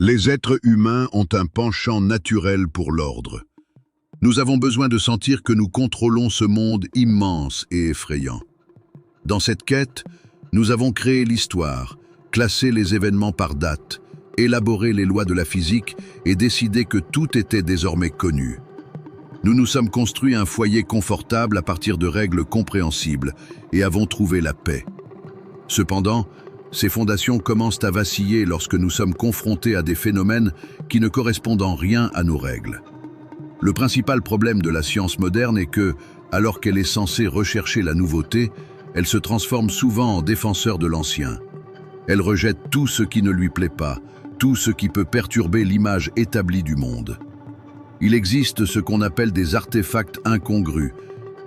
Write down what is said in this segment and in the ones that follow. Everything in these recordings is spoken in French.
Les êtres humains ont un penchant naturel pour l'ordre. Nous avons besoin de sentir que nous contrôlons ce monde immense et effrayant. Dans cette quête, nous avons créé l'histoire, classé les événements par date, élaboré les lois de la physique et décidé que tout était désormais connu. Nous nous sommes construits un foyer confortable à partir de règles compréhensibles et avons trouvé la paix. Cependant, ces fondations commencent à vaciller lorsque nous sommes confrontés à des phénomènes qui ne correspondent en rien à nos règles. Le principal problème de la science moderne est que, alors qu'elle est censée rechercher la nouveauté, elle se transforme souvent en défenseur de l'ancien. Elle rejette tout ce qui ne lui plaît pas, tout ce qui peut perturber l'image établie du monde. Il existe ce qu'on appelle des artefacts incongrus,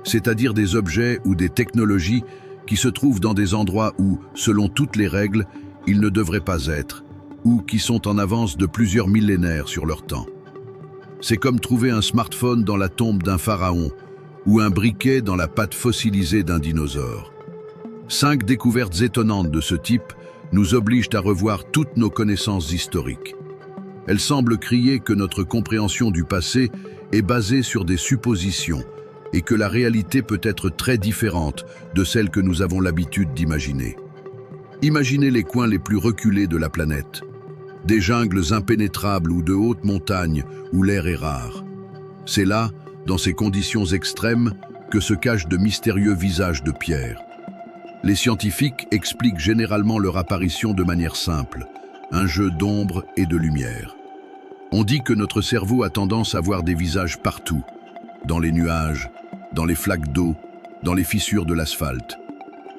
c'est-à-dire des objets ou des technologies qui se trouvent dans des endroits où, selon toutes les règles, ils ne devraient pas être, ou qui sont en avance de plusieurs millénaires sur leur temps. C'est comme trouver un smartphone dans la tombe d'un pharaon, ou un briquet dans la patte fossilisée d'un dinosaure. 5 découvertes étonnantes de ce type nous obligent à revoir toutes nos connaissances historiques. Elles semblent crier que notre compréhension du passé est basée sur des suppositions et que la réalité peut être très différente de celle que nous avons l'habitude d'imaginer. Imaginez les coins les plus reculés de la planète, des jungles impénétrables ou de hautes montagnes où l'air est rare. C'est là, dans ces conditions extrêmes, que se cachent de mystérieux visages de pierre. Les scientifiques expliquent généralement leur apparition de manière simple, un jeu d'ombre et de lumière. On dit que notre cerveau a tendance à voir des visages partout, dans les nuages, dans les flaques d'eau, dans les fissures de l'asphalte.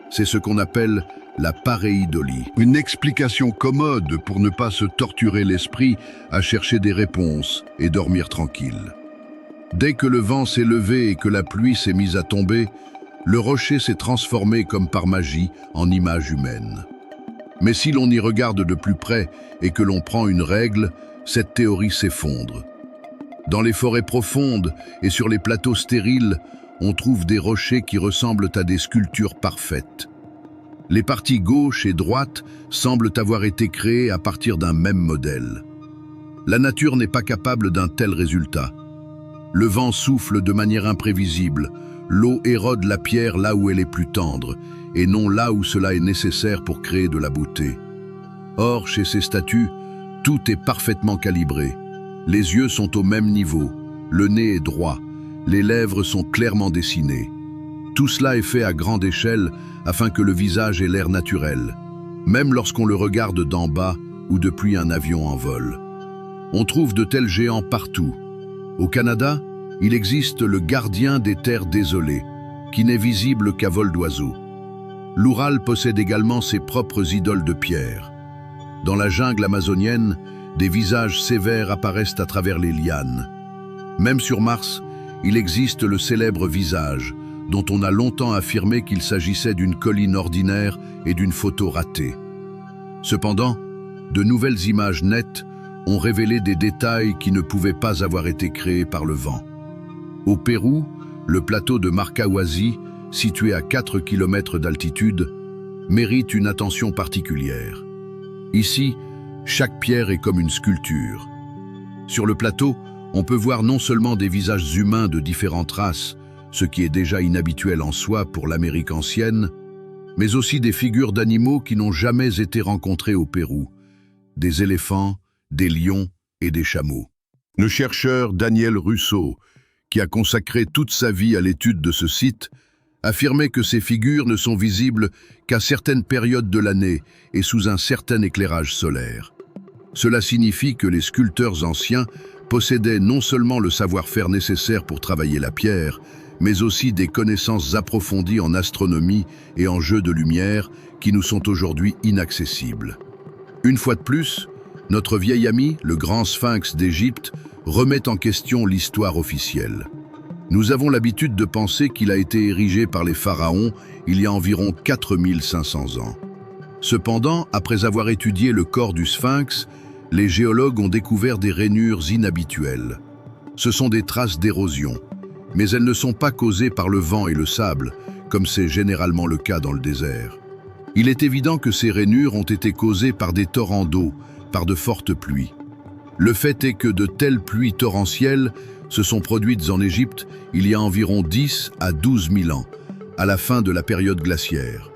C'est ce qu'on appelle la pareidolie. Une explication commode pour ne pas se torturer l'esprit à chercher des réponses et dormir tranquille. Dès que le vent s'est levé et que la pluie s'est mise à tomber, le rocher s'est transformé comme par magie en image humaine. Mais si l'on y regarde de plus près et que l'on prend une règle, cette théorie s'effondre. Dans les forêts profondes et sur les plateaux stériles, on trouve des rochers qui ressemblent à des sculptures parfaites. Les parties gauche et droite semblent avoir été créées à partir d'un même modèle. La nature n'est pas capable d'un tel résultat. Le vent souffle de manière imprévisible, l'eau érode la pierre là où elle est plus tendre, et non là où cela est nécessaire pour créer de la beauté. Or, chez ces statues, tout est parfaitement calibré. Les yeux sont au même niveau, le nez est droit, les lèvres sont clairement dessinées. Tout cela est fait à grande échelle afin que le visage ait l'air naturel, même lorsqu'on le regarde d'en bas ou depuis un avion en vol. On trouve de tels géants partout. Au Canada, il existe le gardien des terres désolées, qui n'est visible qu'à vol d'oiseau. L'Oural possède également ses propres idoles de pierre. Dans la jungle amazonienne, des visages sévères apparaissent à travers les lianes. Même sur Mars, il existe le célèbre visage, dont on a longtemps affirmé qu'il s'agissait d'une colline ordinaire et d'une photo ratée. Cependant, de nouvelles images nettes ont révélé des détails qui ne pouvaient pas avoir été créés par le vent. Au Pérou, le plateau de Marcahuasi, situé à 4 km d'altitude, mérite une attention particulière. Ici, chaque pierre est comme une sculpture. Sur le plateau, on peut voir non seulement des visages humains de différentes races, ce qui est déjà inhabituel en soi pour l'Amérique ancienne, mais aussi des figures d'animaux qui n'ont jamais été rencontrées au Pérou, des éléphants, des lions et des chameaux. Le chercheur Daniel Russo, qui a consacré toute sa vie à l'étude de ce site, affirmait que ces figures ne sont visibles qu'à certaines périodes de l'année et sous un certain éclairage solaire. Cela signifie que les sculpteurs anciens possédaient non seulement le savoir-faire nécessaire pour travailler la pierre, mais aussi des connaissances approfondies en astronomie et en jeux de lumière qui nous sont aujourd'hui inaccessibles. Une fois de plus, notre vieil ami, le grand sphinx d'Égypte, remet en question l'histoire officielle. Nous avons l'habitude de penser qu'il a été érigé par les pharaons il y a environ 4500 ans. Cependant, après avoir étudié le corps du sphinx, les géologues ont découvert des rainures inhabituelles. Ce sont des traces d'érosion, mais elles ne sont pas causées par le vent et le sable, comme c'est généralement le cas dans le désert. Il est évident que ces rainures ont été causées par des torrents d'eau, par de fortes pluies. Le fait est que de telles pluies torrentielles se sont produites en Égypte il y a environ 10 à 12 000 ans, à la fin de la période glaciaire.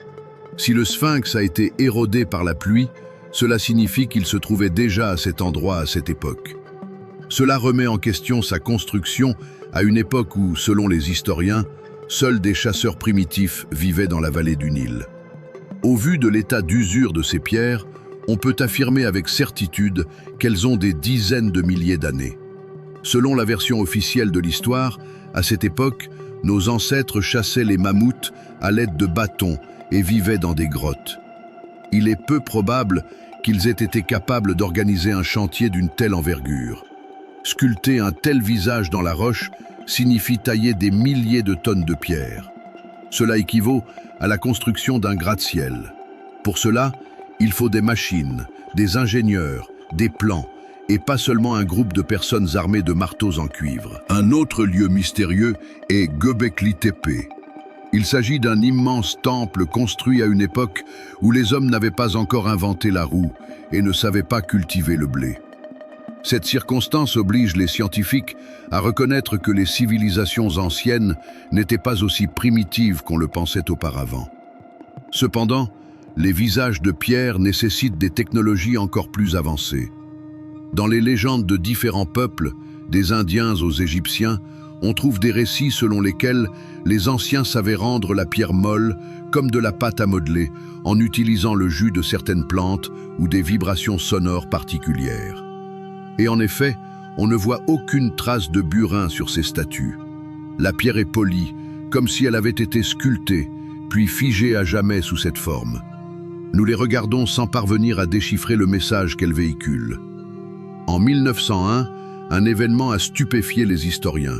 Si le sphinx a été érodé par la pluie, cela signifie qu'il se trouvait déjà à cet endroit à cette époque. Cela remet en question sa construction à une époque où, selon les historiens, seuls des chasseurs primitifs vivaient dans la vallée du Nil. Au vu de l'état d'usure de ces pierres, on peut affirmer avec certitude qu'elles ont des dizaines de milliers d'années. Selon la version officielle de l'histoire, à cette époque, nos ancêtres chassaient les mammouths à l'aide de bâtons et vivaient dans des grottes. Il est peu probable qu'ils aient été capables d'organiser un chantier d'une telle envergure. Sculpter un tel visage dans la roche signifie tailler des milliers de tonnes de pierre. Cela équivaut à la construction d'un gratte-ciel. Pour cela, il faut des machines, des ingénieurs, des plans, et pas seulement un groupe de personnes armées de marteaux en cuivre. Un autre lieu mystérieux est Göbekli Tepe. Il s'agit d'un immense temple construit à une époque où les hommes n'avaient pas encore inventé la roue et ne savaient pas cultiver le blé. Cette circonstance oblige les scientifiques à reconnaître que les civilisations anciennes n'étaient pas aussi primitives qu'on le pensait auparavant. Cependant, les visages de pierre nécessitent des technologies encore plus avancées. Dans les légendes de différents peuples, des Indiens aux Égyptiens, on trouve des récits selon lesquels les anciens savaient rendre la pierre molle comme de la pâte à modeler en utilisant le jus de certaines plantes ou des vibrations sonores particulières. Et en effet, on ne voit aucune trace de burin sur ces statues. La pierre est polie, comme si elle avait été sculptée, puis figée à jamais sous cette forme. Nous les regardons sans parvenir à déchiffrer le message qu'elles véhiculent. En 1901, un événement a stupéfié les historiens.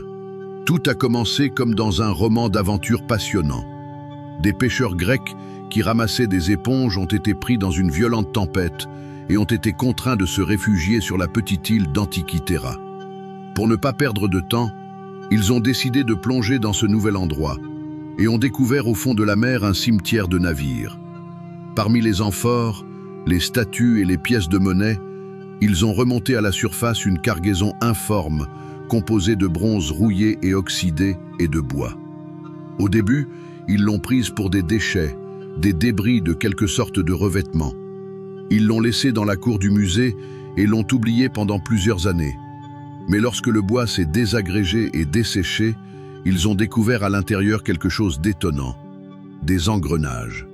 Tout a commencé comme dans un roman d'aventure passionnant. Des pêcheurs grecs qui ramassaient des éponges ont été pris dans une violente tempête et ont été contraints de se réfugier sur la petite île d'Antikythera. Pour ne pas perdre de temps, ils ont décidé de plonger dans ce nouvel endroit et ont découvert au fond de la mer un cimetière de navires. Parmi les amphores, les statues et les pièces de monnaie, ils ont remonté à la surface une cargaison informe, composée de bronze rouillé et oxydé et de bois. Au début, ils l'ont prise pour des déchets, des débris de quelque sorte de revêtement. Ils l'ont laissée dans la cour du musée et l'ont oubliée pendant plusieurs années. Mais lorsque le bois s'est désagrégé et desséché, ils ont découvert à l'intérieur quelque chose d'étonnant, des engrenages.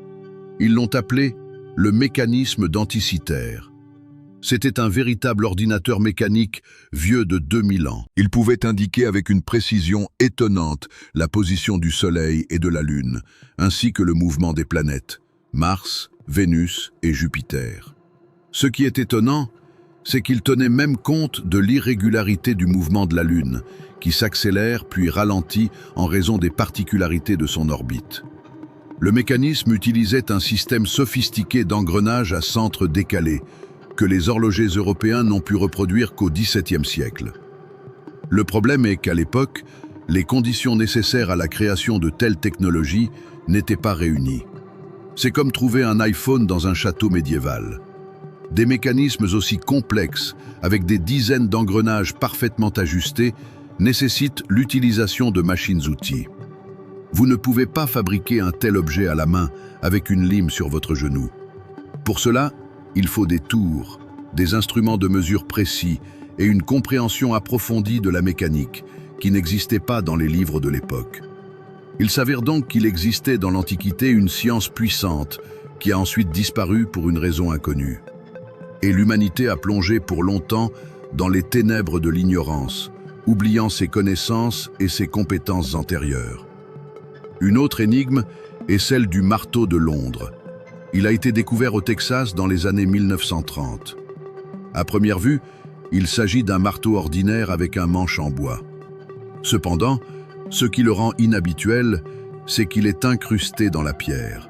Ils l'ont appelé le mécanisme d'Anticythère. C'était un véritable ordinateur mécanique vieux de 2000 ans. Il pouvait indiquer avec une précision étonnante la position du Soleil et de la Lune, ainsi que le mouvement des planètes, Mars, Vénus et Jupiter. Ce qui est étonnant, c'est qu'il tenait même compte de l'irrégularité du mouvement de la Lune, qui s'accélère puis ralentit en raison des particularités de son orbite. Le mécanisme utilisait un système sophistiqué d'engrenages à centre décalé, que les horlogers européens n'ont pu reproduire qu'au XVIIe siècle. Le problème est qu'à l'époque, les conditions nécessaires à la création de telles technologies n'étaient pas réunies. C'est comme trouver un iPhone dans un château médiéval. Des mécanismes aussi complexes, avec des dizaines d'engrenages parfaitement ajustés, nécessitent l'utilisation de machines-outils. Vous ne pouvez pas fabriquer un tel objet à la main avec une lime sur votre genou. Pour cela, il faut des tours, des instruments de mesure précis et une compréhension approfondie de la mécanique qui n'existait pas dans les livres de l'époque. Il s'avère donc qu'il existait dans l'Antiquité une science puissante qui a ensuite disparu pour une raison inconnue. Et l'humanité a plongé pour longtemps dans les ténèbres de l'ignorance, oubliant ses connaissances et ses compétences antérieures. Une autre énigme est celle du marteau de Londres. Il a été découvert au Texas dans les années 1930. À première vue, il s'agit d'un marteau ordinaire avec un manche en bois. Cependant, ce qui le rend inhabituel, c'est qu'il est incrusté dans la pierre.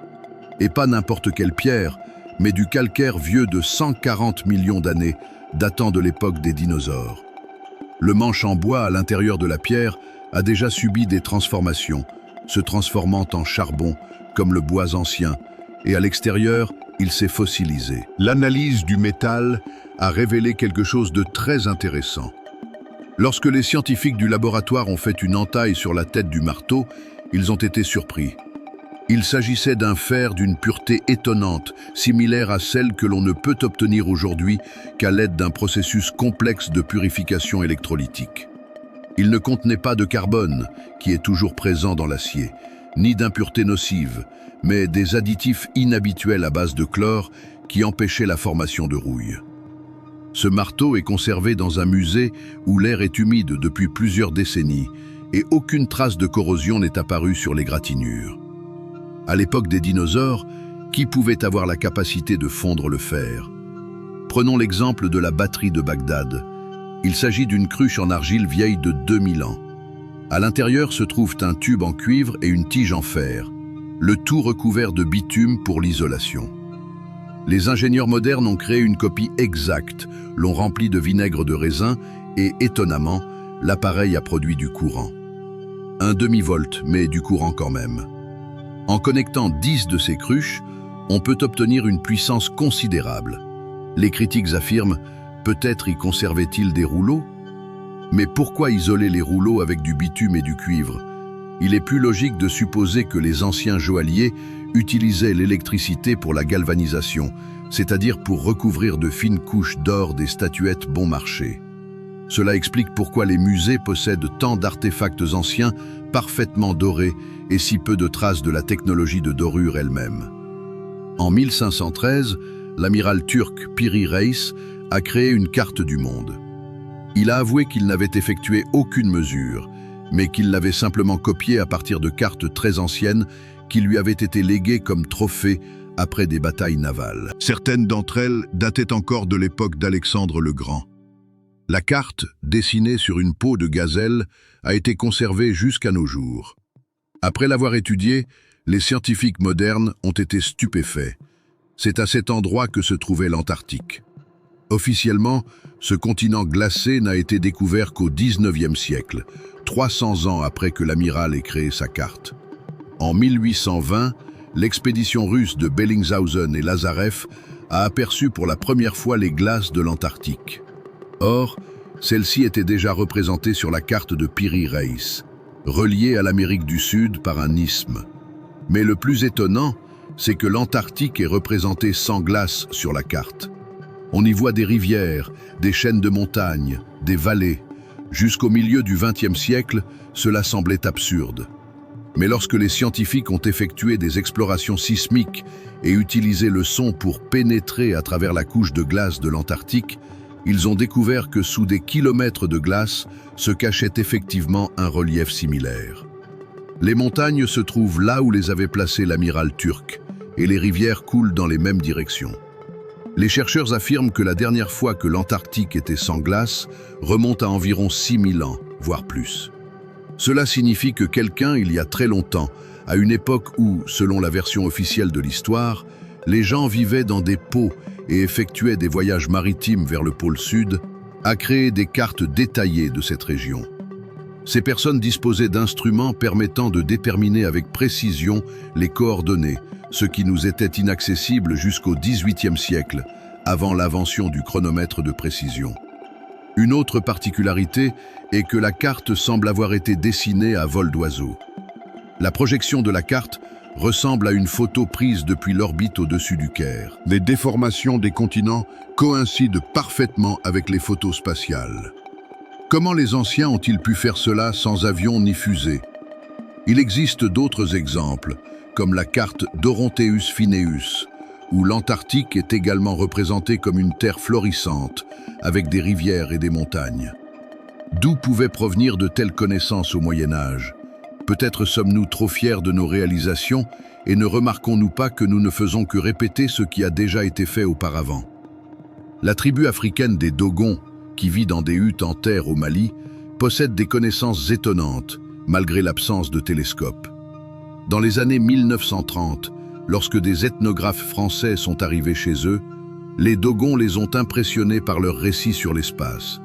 Et pas n'importe quelle pierre, mais du calcaire vieux de 140 millions d'années, datant de l'époque des dinosaures. Le manche en bois à l'intérieur de la pierre a déjà subi des transformations, se transformant en charbon, comme le bois ancien, et à l'extérieur, il s'est fossilisé. L'analyse du métal a révélé quelque chose de très intéressant. Lorsque les scientifiques du laboratoire ont fait une entaille sur la tête du marteau, ils ont été surpris. Il s'agissait d'un fer d'une pureté étonnante, similaire à celle que l'on ne peut obtenir aujourd'hui qu'à l'aide d'un processus complexe de purification électrolytique. Il ne contenait pas de carbone, qui est toujours présent dans l'acier, ni d'impuretés nocives, mais des additifs inhabituels à base de chlore qui empêchaient la formation de rouille. Ce marteau est conservé dans un musée où l'air est humide depuis plusieurs décennies et aucune trace de corrosion n'est apparue sur les gratinures. À l'époque des dinosaures, qui pouvait avoir la capacité de fondre le fer? Prenons l'exemple de la batterie de Bagdad. Il s'agit d'une cruche en argile vieille de 2000 ans. À l'intérieur se trouvent un tube en cuivre et une tige en fer, le tout recouvert de bitume pour l'isolation. Les ingénieurs modernes ont créé une copie exacte, l'ont remplie de vinaigre de raisin et, étonnamment, l'appareil a produit du courant. Un demi-volt, mais du courant quand même. En connectant 10 de ces cruches, on peut obtenir une puissance considérable. Les critiques affirment, peut-être y conservait-il des rouleaux? Mais pourquoi isoler les rouleaux avec du bitume et du cuivre? Il est plus logique de supposer que les anciens joailliers utilisaient l'électricité pour la galvanisation, c'est-à-dire pour recouvrir de fines couches d'or des statuettes bon marché. Cela explique pourquoi les musées possèdent tant d'artefacts anciens parfaitement dorés et si peu de traces de la technologie de dorure elle-même. En 1513, l'amiral turc Piri Reis a créé une carte du monde. Il a avoué qu'il n'avait effectué aucune mesure, mais qu'il l'avait simplement copiée à partir de cartes très anciennes qui lui avaient été léguées comme trophée après des batailles navales. Certaines d'entre elles dataient encore de l'époque d'Alexandre le Grand. La carte, dessinée sur une peau de gazelle, a été conservée jusqu'à nos jours. Après l'avoir étudiée, les scientifiques modernes ont été stupéfaits. C'est à cet endroit que se trouvait l'Antarctique. Officiellement, ce continent glacé n'a été découvert qu'au XIXe siècle, 300 ans après que l'amiral ait créé sa carte. En 1820, l'expédition russe de Bellingshausen et Lazarev a aperçu pour la première fois les glaces de l'Antarctique. Or, celles-ci étaient déjà représentées sur la carte de Piri Reis, reliée à l'Amérique du Sud par un isthme. Mais le plus étonnant, c'est que l'Antarctique est représentée sans glace sur la carte. On y voit des rivières, des chaînes de montagnes, des vallées. Jusqu'au milieu du XXe siècle, cela semblait absurde. Mais lorsque les scientifiques ont effectué des explorations sismiques et utilisé le son pour pénétrer à travers la couche de glace de l'Antarctique, ils ont découvert que sous des kilomètres de glace se cachait effectivement un relief similaire. Les montagnes se trouvent là où les avait placées l'amiral turc, et les rivières coulent dans les mêmes directions. Les chercheurs affirment que la dernière fois que l'Antarctique était sans glace remonte à environ 6000 ans, voire plus. Cela signifie que quelqu'un, il y a très longtemps, à une époque où, selon la version officielle de l'histoire, les gens vivaient dans des pots et effectuaient des voyages maritimes vers le pôle sud, a créé des cartes détaillées de cette région. Ces personnes disposaient d'instruments permettant de déterminer avec précision les coordonnées, ce qui nous était inaccessible jusqu'au XVIIIe siècle, avant l'invention du chronomètre de précision. Une autre particularité est que la carte semble avoir été dessinée à vol d'oiseau. La projection de la carte ressemble à une photo prise depuis l'orbite au-dessus du Caire. Les déformations des continents coïncident parfaitement avec les photos spatiales. Comment les anciens ont-ils pu faire cela sans avion ni fusée? Il existe d'autres exemples, comme la carte d'Oronteus Phineus, où l'Antarctique est également représentée comme une terre florissante, avec des rivières et des montagnes. D'où pouvaient provenir de telles connaissances au Moyen-Âge? Peut-être sommes-nous trop fiers de nos réalisations et ne remarquons-nous pas que nous ne faisons que répéter ce qui a déjà été fait auparavant. La tribu africaine des Dogons, qui vit dans des huttes en terre au Mali, possède des connaissances étonnantes, malgré l'absence de télescopes. Dans les années 1930, lorsque des ethnographes français sont arrivés chez eux, les Dogons les ont impressionnés par leurs récits sur l'espace.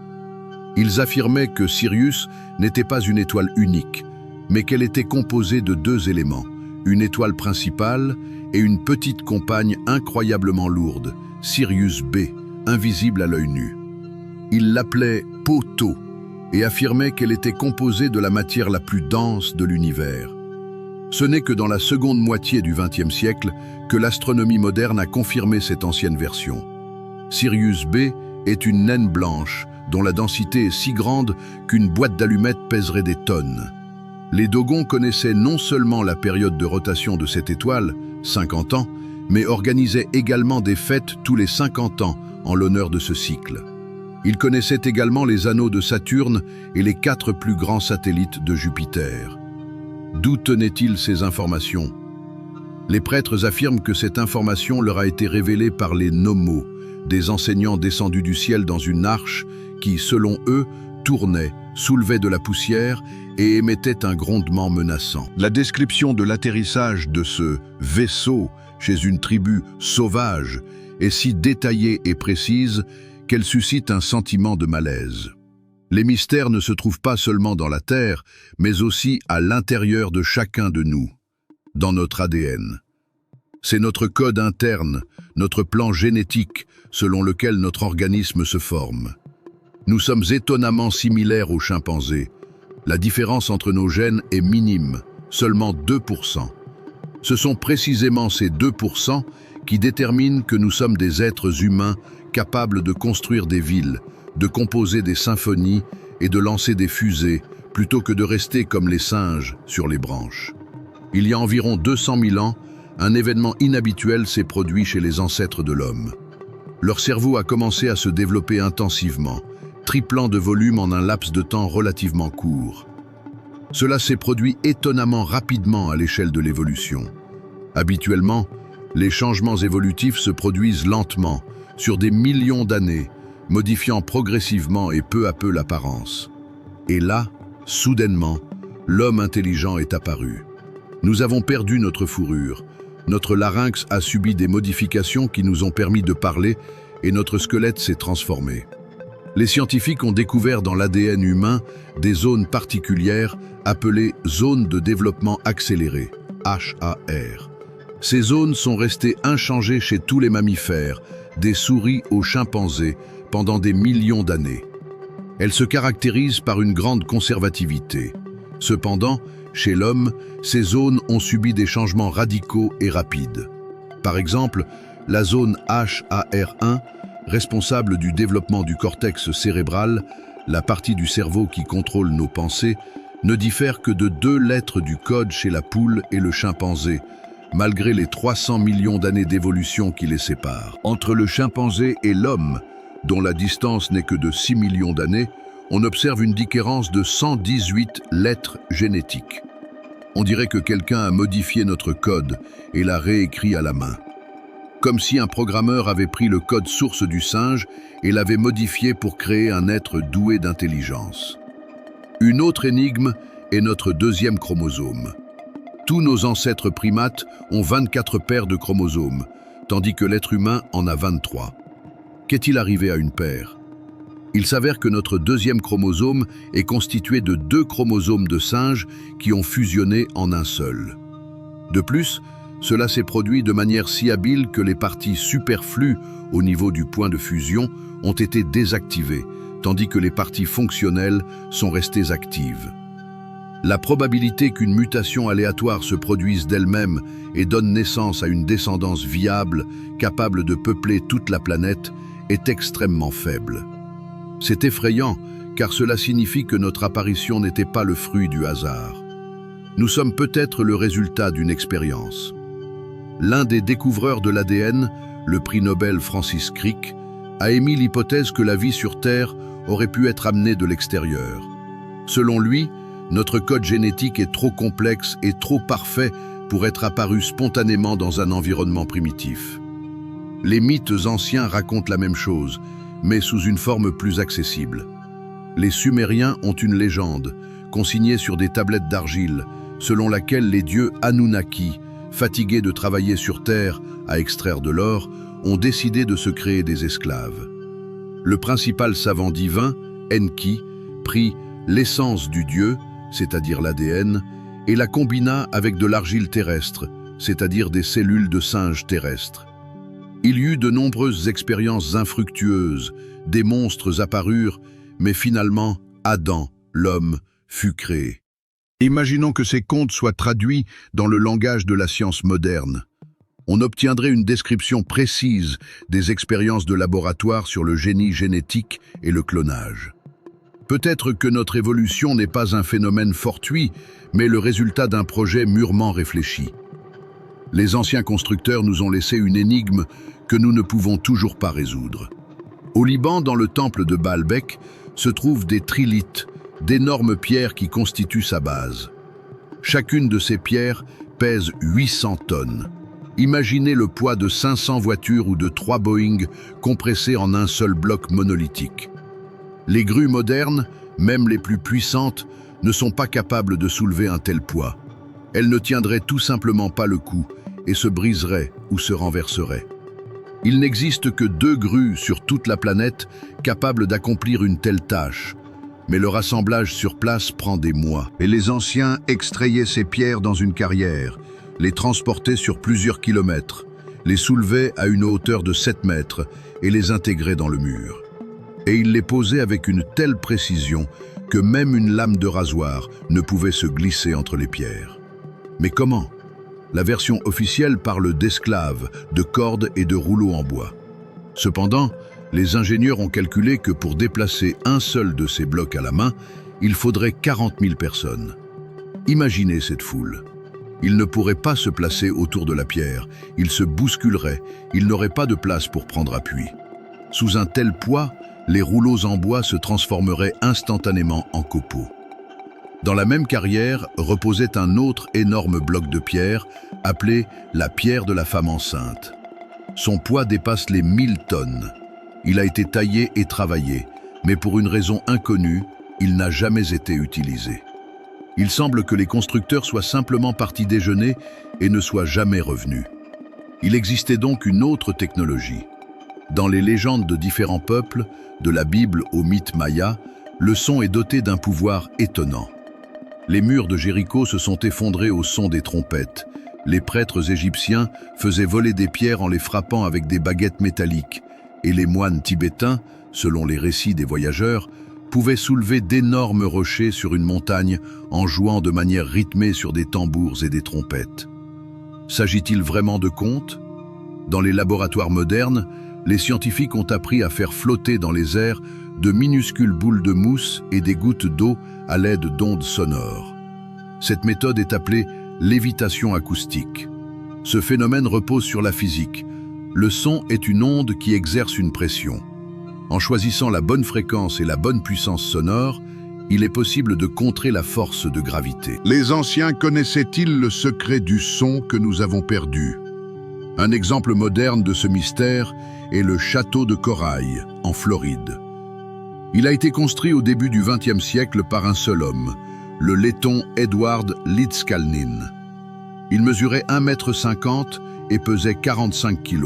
Ils affirmaient que Sirius n'était pas une étoile unique, mais qu'elle était composée de deux éléments, une étoile principale et une petite compagne incroyablement lourde, Sirius B, invisible à l'œil nu. Il l'appelait Poteau et affirmait qu'elle était composée de la matière la plus dense de l'univers. Ce n'est que dans la seconde moitié du XXe siècle que l'astronomie moderne a confirmé cette ancienne version. Sirius B est une naine blanche dont la densité est si grande qu'une boîte d'allumettes pèserait des tonnes. Les Dogons connaissaient non seulement la période de rotation de cette étoile, 50 ans, mais organisaient également des fêtes tous les 50 ans en l'honneur de ce cycle. Ils connaissaient également les anneaux de Saturne et les 4 plus grands satellites de Jupiter. D'où tenaient-ils ces informations? Les prêtres affirment que cette information leur a été révélée par les Nomos, des enseignants descendus du ciel dans une arche qui, selon eux, tournait, soulevait de la poussière et émettait un grondement menaçant. La description de l'atterrissage de ce vaisseau chez une tribu sauvage est si détaillée et précise qu'elle suscite un sentiment de malaise. Les mystères ne se trouvent pas seulement dans la Terre, mais aussi à l'intérieur de chacun de nous, dans notre ADN. C'est notre code interne, notre plan génétique, selon lequel notre organisme se forme. Nous sommes étonnamment similaires aux chimpanzés. La différence entre nos gènes est minime, seulement 2%. Ce sont précisément ces 2% qui déterminent que nous sommes des êtres humains capables de construire des villes, de composer des symphonies et de lancer des fusées, plutôt que de rester comme les singes sur les branches. Il y a environ 200 000 ans, un événement inhabituel s'est produit chez les ancêtres de l'homme. Leur cerveau a commencé à se développer intensivement, triplant de volume en un laps de temps relativement court. Cela s'est produit étonnamment rapidement à l'échelle de l'évolution. Habituellement, les changements évolutifs se produisent lentement, sur des millions d'années, modifiant progressivement et peu à peu l'apparence. Et là, soudainement, l'homme intelligent est apparu. Nous avons perdu notre fourrure, notre larynx a subi des modifications qui nous ont permis de parler et notre squelette s'est transformé. Les scientifiques ont découvert dans l'ADN humain des zones particulières appelées zones de développement accéléré, HAR. Ces zones sont restées inchangées chez tous les mammifères, des souris aux chimpanzés, pendant des millions d'années. Elles se caractérisent par une grande conservativité. Cependant, chez l'homme, ces zones ont subi des changements radicaux et rapides. Par exemple, la zone HAR1, responsable du développement du cortex cérébral, la partie du cerveau qui contrôle nos pensées, ne diffère que de 2 lettres du code chez la poule et le chimpanzé, malgré les 300 millions d'années d'évolution qui les séparent. Entre le chimpanzé et l'homme, dont la distance n'est que de 6 millions d'années, on observe une différence de 118 lettres génétiques. On dirait que quelqu'un a modifié notre code et l'a réécrit à la main. Comme si un programmeur avait pris le code source du singe et l'avait modifié pour créer un être doué d'intelligence. Une autre énigme est notre 2e chromosome. Tous nos ancêtres primates ont 24 paires de chromosomes, tandis que l'être humain en a 23. Qu'est-il arrivé à une paire? Il s'avère que notre 2e chromosome est constitué de 2 chromosomes de singe qui ont fusionné en un seul. De plus, cela s'est produit de manière si habile que les parties superflues au niveau du point de fusion ont été désactivées, tandis que les parties fonctionnelles sont restées actives. La probabilité qu'une mutation aléatoire se produise d'elle-même et donne naissance à une descendance viable, capable de peupler toute la planète, est extrêmement faible. C'est effrayant, car cela signifie que notre apparition n'était pas le fruit du hasard. Nous sommes peut-être le résultat d'une expérience. L'un des découvreurs de l'ADN, le prix Nobel Francis Crick, a émis l'hypothèse que la vie sur Terre aurait pu être amenée de l'extérieur. Selon lui, notre code génétique est trop complexe et trop parfait pour être apparu spontanément dans un environnement primitif. Les mythes anciens racontent la même chose, mais sous une forme plus accessible. Les Sumériens ont une légende, consignée sur des tablettes d'argile, selon laquelle les dieux Anunnaki, fatigués de travailler sur Terre à extraire de l'or, ont décidé de se créer des esclaves. Le principal savant divin, Enki, prit l'essence du dieu, c'est-à-dire l'ADN, et la combina avec de l'argile terrestre, c'est-à-dire des cellules de singes terrestres. Il y eut de nombreuses expériences infructueuses, des monstres apparurent, mais finalement, Adam, l'homme, fut créé. Imaginons que ces contes soient traduits dans le langage de la science moderne. On obtiendrait une description précise des expériences de laboratoire sur le génie génétique et le clonage. Peut-être que notre évolution n'est pas un phénomène fortuit, mais le résultat d'un projet mûrement réfléchi. Les anciens constructeurs nous ont laissé une énigme que nous ne pouvons toujours pas résoudre. Au Liban, dans le temple de Baalbek, se trouvent des trilithes, d'énormes pierres qui constituent sa base. Chacune de ces pierres pèse 800 tonnes. Imaginez le poids de 500 voitures ou de 3 Boeing compressés en un seul bloc monolithique. Les grues modernes, même les plus puissantes, ne sont pas capables de soulever un tel poids. Elles ne tiendraient tout simplement pas le coup et se briseraient ou se renverseraient. Il n'existe que 2 grues sur toute la planète capables d'accomplir une telle tâche, mais le rassemblage sur place prend des mois. Et les anciens extrayaient ces pierres dans une carrière, les transportaient sur plusieurs kilomètres, les soulevaient à une hauteur de 7 mètres et les intégraient dans le mur. Et ils les posaient avec une telle précision que même une lame de rasoir ne pouvait se glisser entre les pierres. Mais comment? La version officielle parle d'esclaves, de cordes et de rouleaux en bois. Cependant, les ingénieurs ont calculé que pour déplacer un seul de ces blocs à la main, il faudrait 40 000 personnes. Imaginez cette foule. Ils ne pourraient pas se placer autour de la pierre, ils se bousculeraient, ils n'auraient pas de place pour prendre appui. Sous un tel poids, les rouleaux en bois se transformeraient instantanément en copeaux. Dans la même carrière reposait un autre énorme bloc de pierre, appelé la pierre de la femme enceinte. Son poids dépasse les 1000 tonnes. Il a été taillé et travaillé, mais pour une raison inconnue, il n'a jamais été utilisé. Il semble que les constructeurs soient simplement partis déjeuner et ne soient jamais revenus. Il existait donc une autre technologie. Dans les légendes de différents peuples, de la Bible au mythe maya, le son est doté d'un pouvoir étonnant. Les murs de Jéricho se sont effondrés au son des trompettes. Les prêtres égyptiens faisaient voler des pierres en les frappant avec des baguettes métalliques, et les moines tibétains, selon les récits des voyageurs, pouvaient soulever d'énormes rochers sur une montagne en jouant de manière rythmée sur des tambours et des trompettes. S'agit-il vraiment de contes? Dans les laboratoires modernes, les scientifiques ont appris à faire flotter dans les airs de minuscules boules de mousse et des gouttes d'eau à l'aide d'ondes sonores. Cette méthode est appelée lévitation acoustique. Ce phénomène repose sur la physique. Le son est une onde qui exerce une pression. En choisissant la bonne fréquence et la bonne puissance sonore, il est possible de contrer la force de gravité. Les anciens connaissaient-ils le secret du son que nous avons perdu? Un exemple moderne de ce mystère est le château de Corail, en Floride. Il a été construit au début du XXe siècle par un seul homme, le letton Edward Lidskalnin. Il mesurait 1,50 m et pesait 45 kg.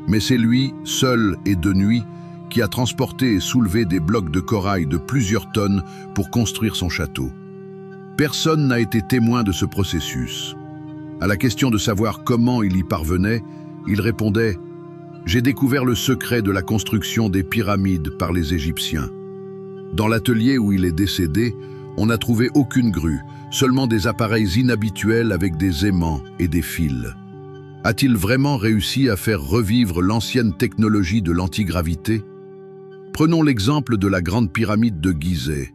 Mais c'est lui, seul et de nuit, qui a transporté et soulevé des blocs de corail de plusieurs tonnes pour construire son château. Personne n'a été témoin de ce processus. À la question de savoir comment il y parvenait, il répondait « J'ai découvert le secret de la construction des pyramides par les Égyptiens. Dans l'atelier où il est décédé, on n'a trouvé aucune grue, seulement des appareils inhabituels avec des aimants et des fils. A-t-il vraiment réussi à faire revivre l'ancienne technologie de l'antigravité? Prenons l'exemple de la grande pyramide de Gizeh.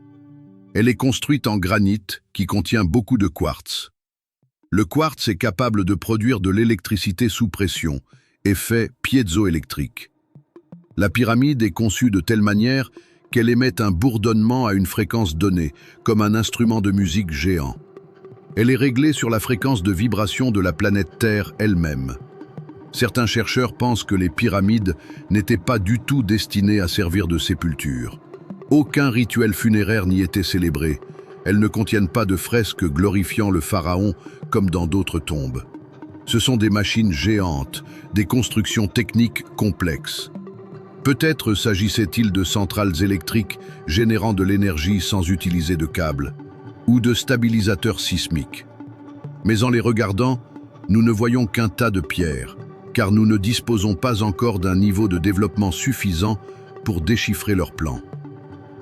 Elle est construite en granit qui contient beaucoup de quartz. Le quartz est capable de produire de l'électricité sous pression, effet piézoélectrique. La pyramide est conçue de telle manière qu'elle émet un bourdonnement à une fréquence donnée, comme un instrument de musique géant. Elle est réglée sur la fréquence de vibration de la planète Terre elle-même. Certains chercheurs pensent que les pyramides n'étaient pas du tout destinées à servir de sépulture. Aucun rituel funéraire n'y était célébré. Elles ne contiennent pas de fresques glorifiant le pharaon comme dans d'autres tombes. Ce sont des machines géantes, des constructions techniques complexes. Peut-être s'agissait-il de centrales électriques générant de l'énergie sans utiliser de câbles, ou de stabilisateurs sismiques. Mais en les regardant, nous ne voyons qu'un tas de pierres, car nous ne disposons pas encore d'un niveau de développement suffisant pour déchiffrer leurs plans.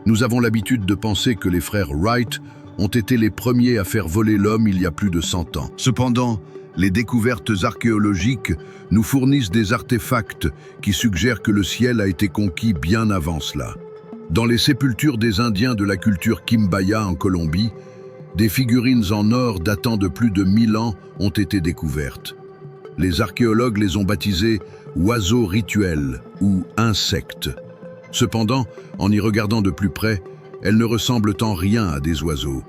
Nous avons l'habitude de penser que les frères Wright ont été les premiers à faire voler l'homme il y a plus de 100 ans. Cependant, les découvertes archéologiques nous fournissent des artefacts qui suggèrent que le ciel a été conquis bien avant cela. Dans les sépultures des Indiens de la culture Quimbaya en Colombie, des figurines en or datant de plus de 1000 ans ont été découvertes. Les archéologues les ont baptisées « oiseaux rituels » ou « insectes ». Cependant, en y regardant de plus près, elles ne ressemblent en rien à des oiseaux.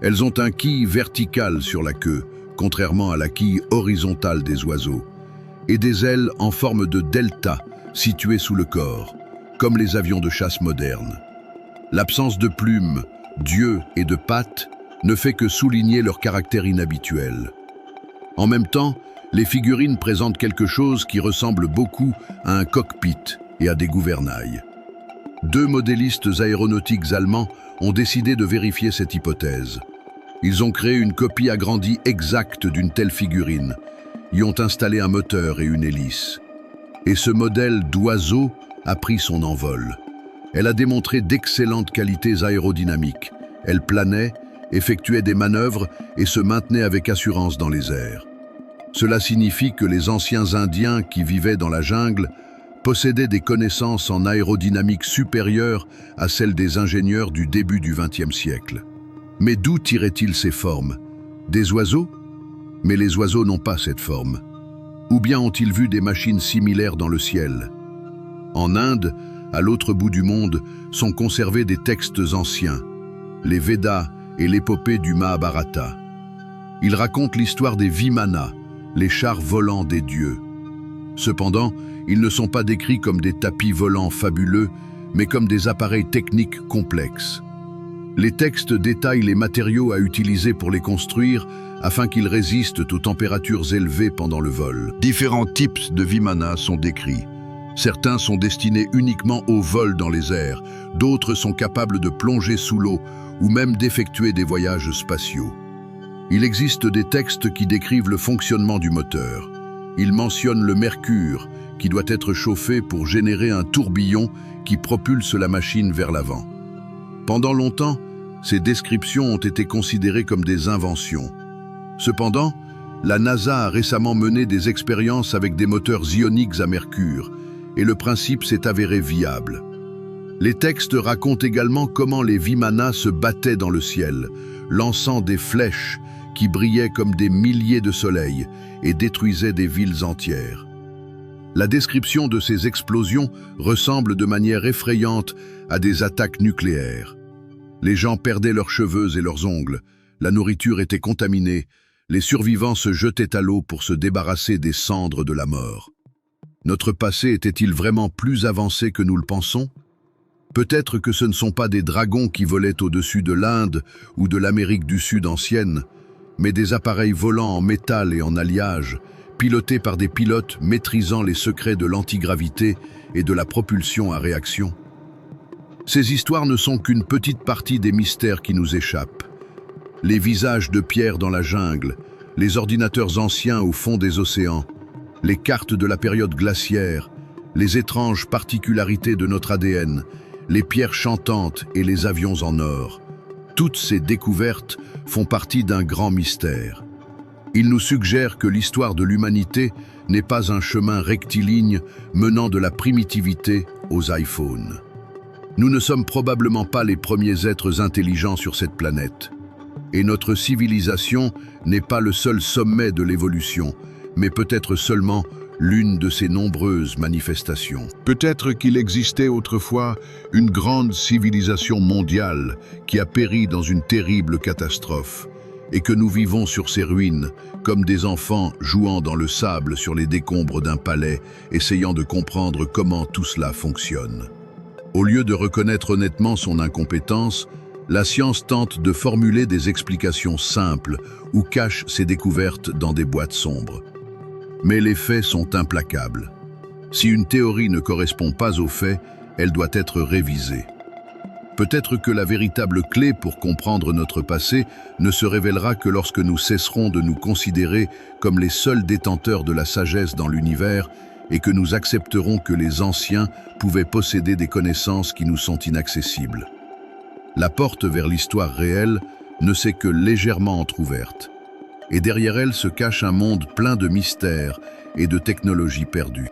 Elles ont un quille vertical sur la queue, contrairement à la quille horizontale des oiseaux, et des ailes en forme de delta situées sous le corps, comme les avions de chasse modernes. L'absence de plumes, d'yeux et de pattes ne fait que souligner leur caractère inhabituel. En même temps, les figurines présentent quelque chose qui ressemble beaucoup à un cockpit et à des gouvernails. 2 modélistes aéronautiques allemands ont décidé de vérifier cette hypothèse. Ils ont créé une copie agrandie exacte d'une telle figurine, y ont installé un moteur et une hélice. Et ce modèle d'oiseau a pris son envol. Elle a démontré d'excellentes qualités aérodynamiques. Elle planait, effectuait des manœuvres et se maintenait avec assurance dans les airs. Cela signifie que les anciens Indiens qui vivaient dans la jungle possédaient des connaissances en aérodynamique supérieures à celles des ingénieurs du début du XXe siècle. Mais d'où tiraient-ils ces formes? Des oiseaux? Mais les oiseaux n'ont pas cette forme. Ou bien ont-ils vu des machines similaires dans le ciel? En Inde, à l'autre bout du monde, sont conservés des textes anciens, les Védas et l'épopée du Mahabharata. Ils racontent l'histoire des Vimana, les chars volants des dieux. Cependant, ils ne sont pas décrits comme des tapis volants fabuleux, mais comme des appareils techniques complexes. Les textes détaillent les matériaux à utiliser pour les construire afin qu'ils résistent aux températures élevées pendant le vol. Différents types de Vimana sont décrits. Certains sont destinés uniquement au vol dans les airs, d'autres sont capables de plonger sous l'eau ou même d'effectuer des voyages spatiaux. Il existe des textes qui décrivent le fonctionnement du moteur. Ils mentionnent le mercure, qui doit être chauffé pour générer un tourbillon qui propulse la machine vers l'avant. Pendant longtemps, ces descriptions ont été considérées comme des inventions. Cependant, la NASA a récemment mené des expériences avec des moteurs ioniques à mercure, et le principe s'est avéré viable. Les textes racontent également comment les Vimana se battaient dans le ciel, lançant des flèches qui brillaient comme des milliers de soleils et détruisaient des villes entières. La description de ces explosions ressemble de manière effrayante à des attaques nucléaires. Les gens perdaient leurs cheveux et leurs ongles, la nourriture était contaminée, les survivants se jetaient à l'eau pour se débarrasser des cendres de la mort. Notre passé était-il vraiment plus avancé que nous le pensons? Peut-être que ce ne sont pas des dragons qui volaient au-dessus de l'Inde ou de l'Amérique du Sud ancienne, mais des appareils volants en métal et en alliage, pilotés par des pilotes maîtrisant les secrets de l'antigravité et de la propulsion à réaction. Ces histoires ne sont qu'une petite partie des mystères qui nous échappent. Les visages de pierre dans la jungle, les ordinateurs anciens au fond des océans, les cartes de la période glaciaire, les étranges particularités de notre ADN, les pierres chantantes et les avions en or. Toutes ces découvertes font partie d'un grand mystère. Ils nous suggèrent que l'histoire de l'humanité n'est pas un chemin rectiligne menant de la primitivité aux iPhones. Nous ne sommes probablement pas les premiers êtres intelligents sur cette planète. Et notre civilisation n'est pas le seul sommet de l'évolution, mais peut-être seulement l'une de ses nombreuses manifestations. Peut-être qu'il existait autrefois une grande civilisation mondiale qui a péri dans une terrible catastrophe, et que nous vivons sur ces ruines, comme des enfants jouant dans le sable sur les décombres d'un palais, essayant de comprendre comment tout cela fonctionne. Au lieu de reconnaître honnêtement son incompétence, la science tente de formuler des explications simples ou cache ses découvertes dans des boîtes sombres. Mais les faits sont implacables. Si une théorie ne correspond pas aux faits, elle doit être révisée. Peut-être que la véritable clé pour comprendre notre passé ne se révélera que lorsque nous cesserons de nous considérer comme les seuls détenteurs de la sagesse dans l'univers et que nous accepterons que les anciens pouvaient posséder des connaissances qui nous sont inaccessibles. La porte vers l'histoire réelle ne s'est que légèrement entr'ouverte, et derrière elle se cache un monde plein de mystères et de technologies perdues.